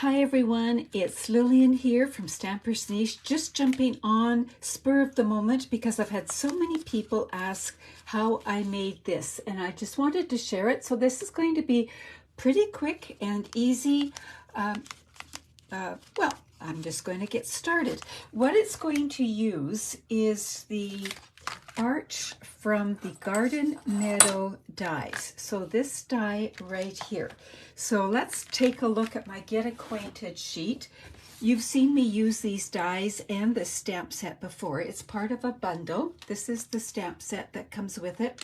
Hi everyone, it's Lillian here from Stamper's Niche, just jumping on spur of the moment because I've had so many people ask how I made this and I just wanted to share it. So this is going to be pretty quick and easy. Well, I'm just going to get started. What it's going to use is the arch from the Garden Meadow dies. So this die right here. So let's take a look at my Get Acquainted sheet. You've seen me use these dies and the stamp set before. It's part of a bundle. This is the stamp set that comes with it.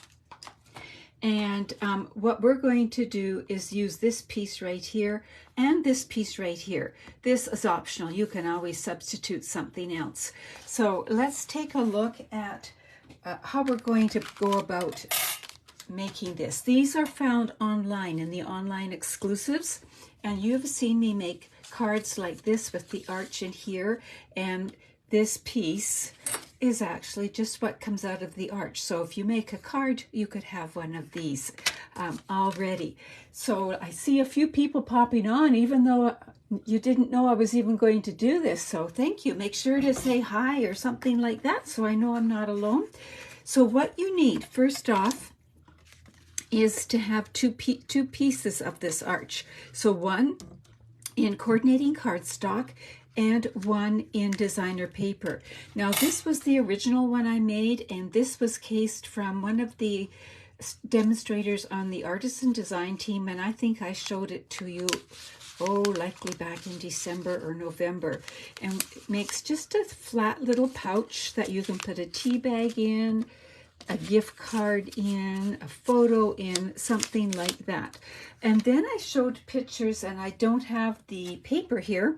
And what we're going to do is use this piece right here and this piece right here. This is optional. You can always substitute something else. So let's take a look at how we're going to go about making this. These are found online in the online exclusives, and you've seen me make cards like this with the arch in here, and this piece is actually just what comes out of the arch. So if you make a card, you could have one of these already. So I see a few people popping on, even though you didn't know I was even going to do this. So thank you. Make sure to say hi or something like that so I know I'm not alone. So what you need first off is to have two pieces of this arch. So one in coordinating cardstock and one in designer paper. Now this was the original one I made, and this was cased from one of the demonstrators on the Artisan Design Team, and I think I showed it to you, likely back in December or November. And it makes just a flat little pouch that you can put a tea bag in, a gift card in, a photo in, something like that. And then I showed pictures, and I don't have the paper here,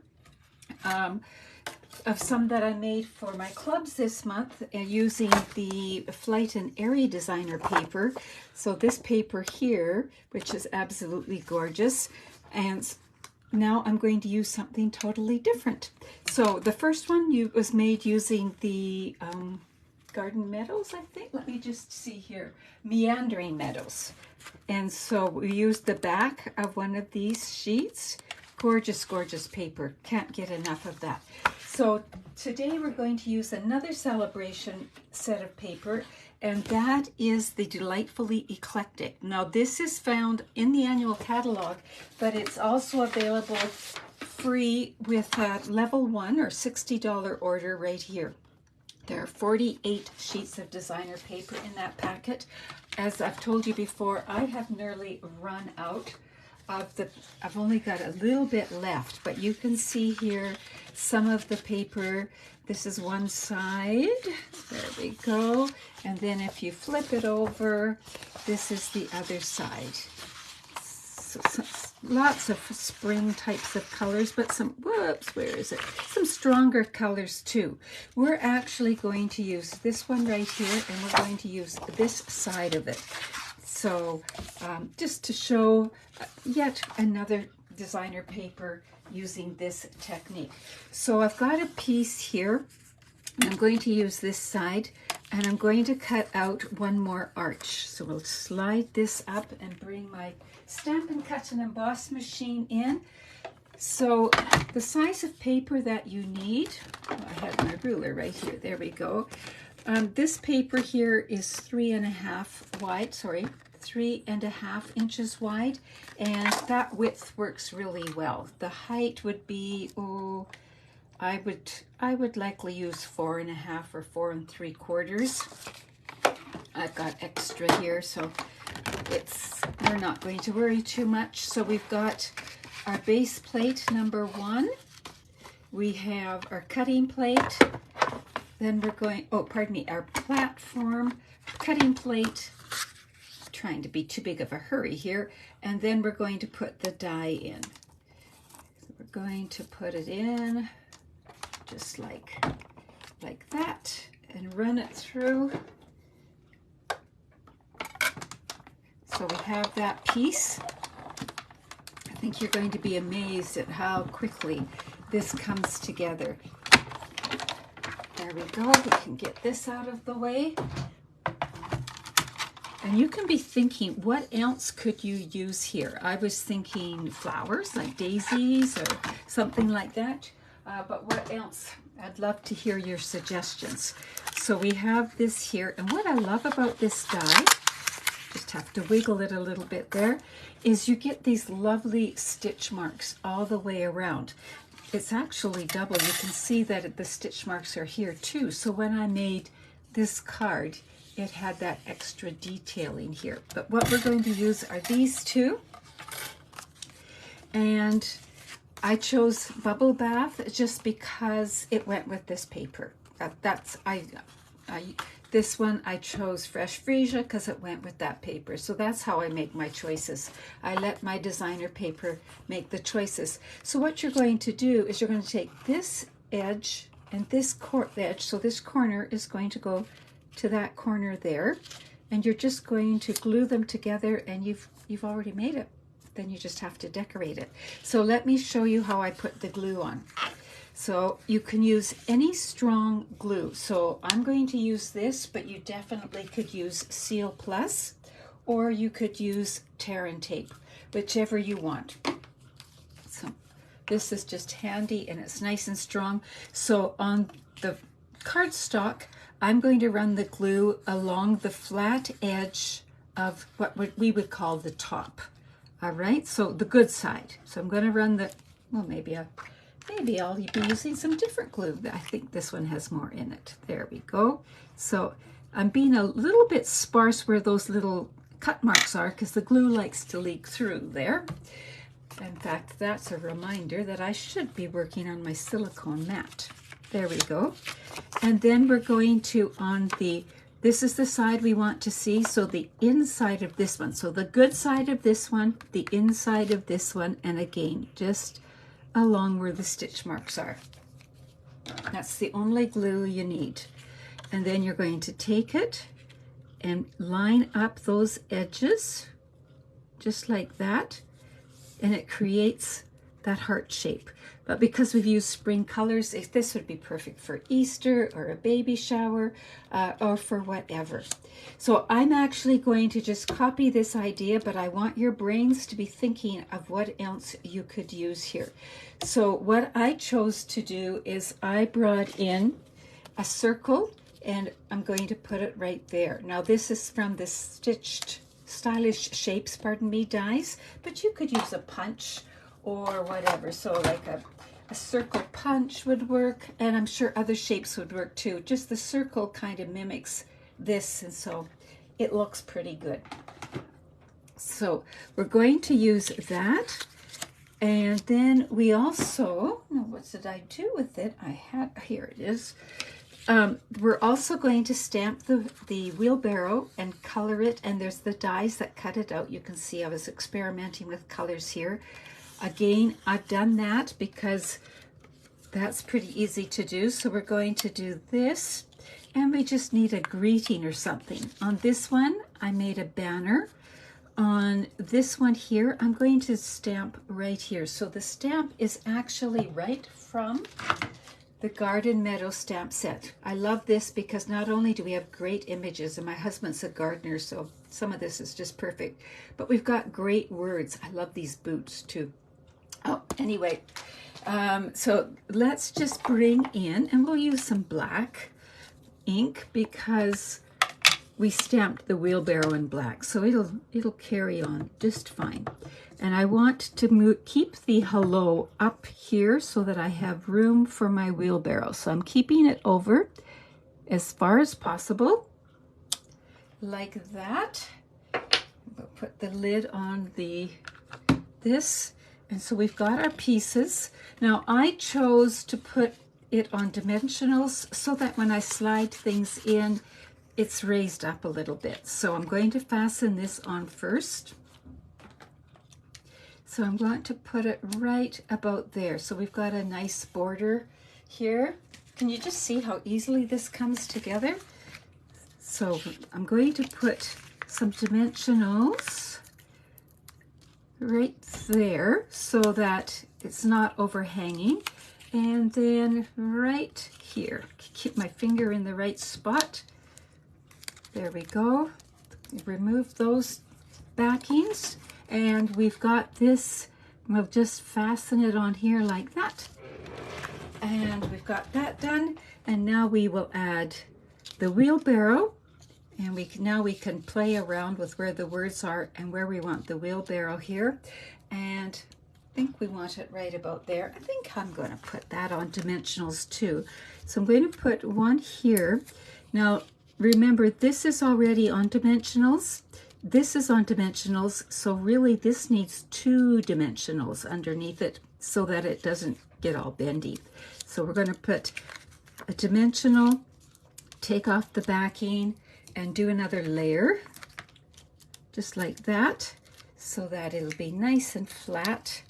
of some that I made for my clubs this month using the Flight and Airy designer paper. So this paper here, which is absolutely gorgeous, and now I'm going to use something totally different. So the first one was made using the Garden Meadows, I think. Let me just see here. Meandering Meadows. And so we used the back of one of these sheets. Gorgeous, gorgeous paper. Can't get enough of that. So today we're going to use another celebration set of paper, and that is the Delightfully Eclectic. Now this is found in the annual catalog, but it's also available free with a level 1 or $60 order right here. There are 48 sheets of designer paper in that packet. As I've told you before, I have nearly run out of I've only got a little bit left, but you can see here some of the paper. This is one side, there we go. And then if you flip it over, this is the other side. So lots of spring types of colors, but some, whoops, where is it? Some stronger colors too. We're actually going to use this one right here, and we're going to use this side of it. So just to show yet another designer paper using this technique. So I've got a piece here. I'm going to use this side, and I'm going to cut out one more arch. So we'll slide this up and bring my Stampin' Cut and Emboss machine in. So the size of paper that you need, I have my ruler right here, there we go. This paper here is 3.5 inches wide, and that width works really well. The height would be, I would likely use 4.5 or 4 3/4. I've got extra here, so we're not going to worry too much. So we've got our base plate number 1. We have our cutting plate. Then we're going, our platform, cutting plate. Trying to be too big of a hurry here. And then we're going to put the die in. So we're going to put it in just like that and run it through. So we have that piece. I think you're going to be amazed at how quickly this comes together. There we go. We can get this out of the way. And you can be thinking, what else could you use here? I was thinking flowers like daisies or something like that. But what else? I'd love to hear your suggestions. So we have this here. And what I love about this die, just have to wiggle it a little bit there, is you get these lovely stitch marks all the way around. It's actually double. You can see that the stitch marks are here too. So when I made this card, it had that extra detailing here. But what we're going to use are these two. And I chose Bubble Bath just because it went with this paper. This one I chose Fresh Freesia because it went with that paper. So that's how I make my choices. I let my designer paper make the choices. So what you're going to do is you're going to take this edge and this edge. So this corner is going to go to that corner there, and you're just going to glue them together, and you've already made it. Then you just have to decorate it. So let me show you how I put the glue on. So you can use any strong glue. So I'm going to use this, but you definitely could use Seal Plus, or you could use Tear and Tape, whichever you want. So this is just handy and it's nice and strong. So on the cardstock, I'm going to run the glue along the flat edge of what we would call the top. All right, so the good side. So I'm going to run the, well, maybe I'll be using some different glue. I think this one has more in it. There we go. So I'm being a little bit sparse where those little cut marks are because the glue likes to leak through there. In fact, that's a reminder that I should be working on my silicone mat. There we go. And then we're going to, this is the side we want to see, so the inside of this one. So the good side of this one, the inside of this one, and again, just along where the stitch marks are. That's the only glue you need. And then you're going to take it and line up those edges, just like that, and it creates that heart shape. But because we've used spring colors, this would be perfect for Easter or a baby shower or for whatever. So I'm actually going to just copy this idea, but I want your brains to be thinking of what else you could use here. So what I chose to do is I brought in a circle and I'm going to put it right there. Now this is from the Stylish Shapes, dies, but you could use a punch or whatever. So like a circle punch would work, and I'm sure other shapes would work too. Just the circle kind of mimics this, and so it looks pretty good. So we're going to use that, and then we also, what did I do with it? Here it is. We're also going to stamp the wheelbarrow and color it, and there's the dies that cut it out. You can see I was experimenting with colors here. Again, I've done that because that's pretty easy to do. So we're going to do this, and we just need a greeting or something. On this one, I made a banner. On this one here, I'm going to stamp right here. So the stamp is actually right from the Garden Meadows stamp set. I love this because not only do we have great images, and my husband's a gardener, so some of this is just perfect, but we've got great words. I love these boots too. Oh, anyway, so let's just bring in, and we'll use some black ink because we stamped the wheelbarrow in black, so it'll carry on just fine. And I want to keep the hello up here so that I have room for my wheelbarrow. So I'm keeping it over as far as possible, like that. We'll put the lid on this. And so we've got our pieces. Now I chose to put it on dimensionals so that when I slide things in, it's raised up a little bit. So I'm going to fasten this on first. So I'm going to put it right about there. So we've got a nice border here. Can you just see how easily this comes together? So I'm going to put some dimensionals right there so that it's not overhanging, and then right here, keep my finger in the right spot. There we go. remove those backings, and we've got this. We'll just fasten it on here like that. And we've got that done. And now we will add the wheelbarrow. And now we can play around with where the words are and where we want the wheelbarrow here. And I think we want it right about there. I think I'm going to put that on dimensionals too. So I'm going to put one here. Now, remember, this is already on dimensionals. This is on dimensionals, so really this needs 2 dimensionals underneath it so that it doesn't get all bendy. So we're going to put a dimensional, take off the backing, and do another layer, just like that, so that it'll be nice and flat.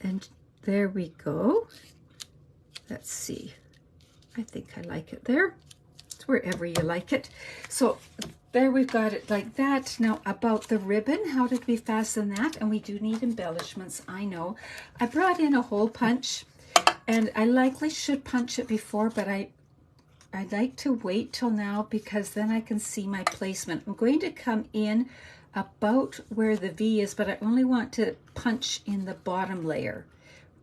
And there we go. Let's see. I think I like it there. It's wherever you like it. So there we've got it like that. Now about the ribbon, how did we fasten that? And we do need embellishments, I know. I brought in a hole punch, and I likely should punch it before, but I'd like to wait till now because then I can see my placement. I'm going to come in about where the V is, but I only want to punch in the bottom layer.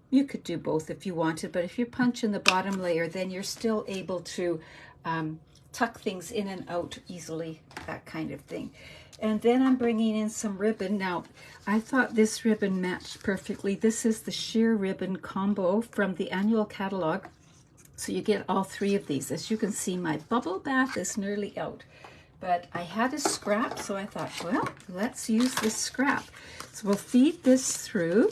You could do both if you wanted, but if you punch in the bottom layer, then you're still able to tuck things in and out easily, that kind of thing. And then I'm bringing in some ribbon. Now, I thought this ribbon matched perfectly. This is the sheer ribbon combo from the annual catalog. So you get all 3 of these. As you can see, my bubble bath is nearly out. But I had a scrap, so I thought, well, let's use this scrap. So we'll feed this through.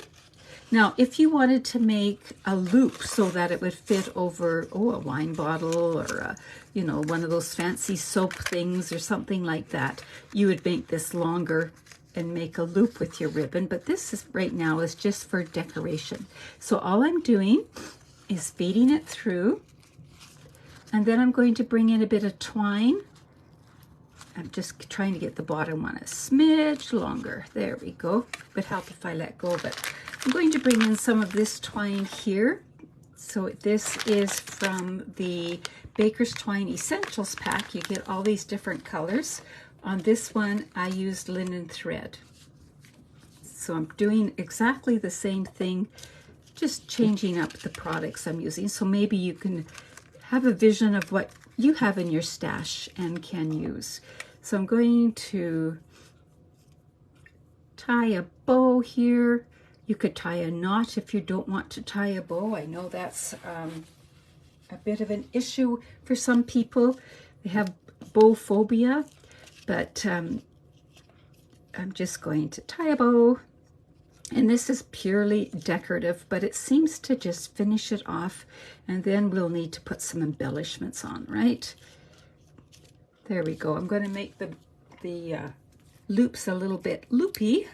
Now, if you wanted to make a loop so that it would fit over, a wine bottle or, one of those fancy soap things or something like that, you would make this longer and make a loop with your ribbon. But this is right now is just for decoration. So all I'm doing is feeding it through, and then I'm going to bring in a bit of twine. I'm just trying to get the bottom one a smidge longer. There we go. It would help if I let go of it. I'm going to bring in some of this twine here. So this is from the Baker's Twine Essentials pack. You get all these different colors. On this one, I used linen thread. So I'm doing exactly the same thing, just changing up the products I'm using. So maybe you can have a vision of what you have in your stash and can use. So I'm going to tie a bow here. You could tie a knot if you don't want to tie a bow. I know that's a bit of an issue for some people. They have bow phobia, but I'm just going to tie a bow. And this is purely decorative, but it seems to just finish it off. And then we'll need to put some embellishments on, right? There we go. I'm going to make the loops a little bit loopy.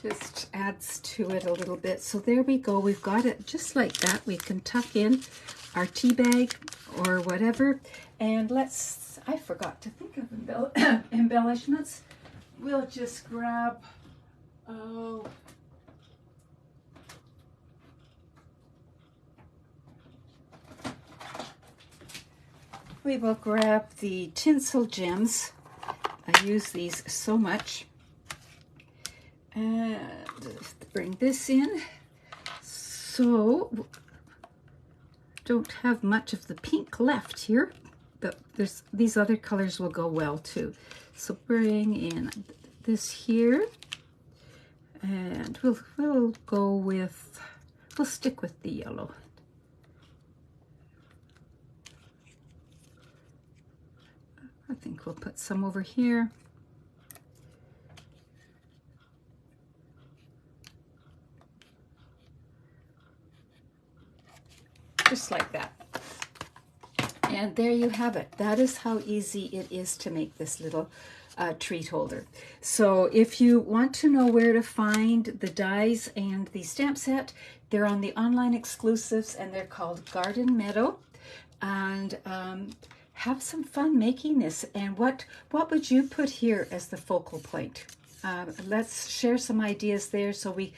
Just adds to it a little bit. So there we go. We've got it just like that. We can tuck in our tea bag or whatever. And I forgot to think of embellishments. We'll just grab, we will grab the tinsel gems. I use these so much. And bring this in. So, don't have much of the pink left here, but these other colors will go well too. So bring in this here, and we'll stick with the yellow. I think we'll put some over here. Just like that. And there you have it. That is how easy it is to make this little treat holder. So if you want to know where to find the dies and the stamp set, they're on the online exclusives and they're called Garden Meadow. And have some fun making this. And what would you put here as the focal point? Let's share some ideas there so we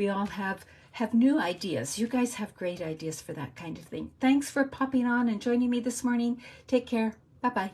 all have new ideas. You guys have great ideas for that kind of thing. Thanks for popping on and joining me this morning. Take care. Bye-bye.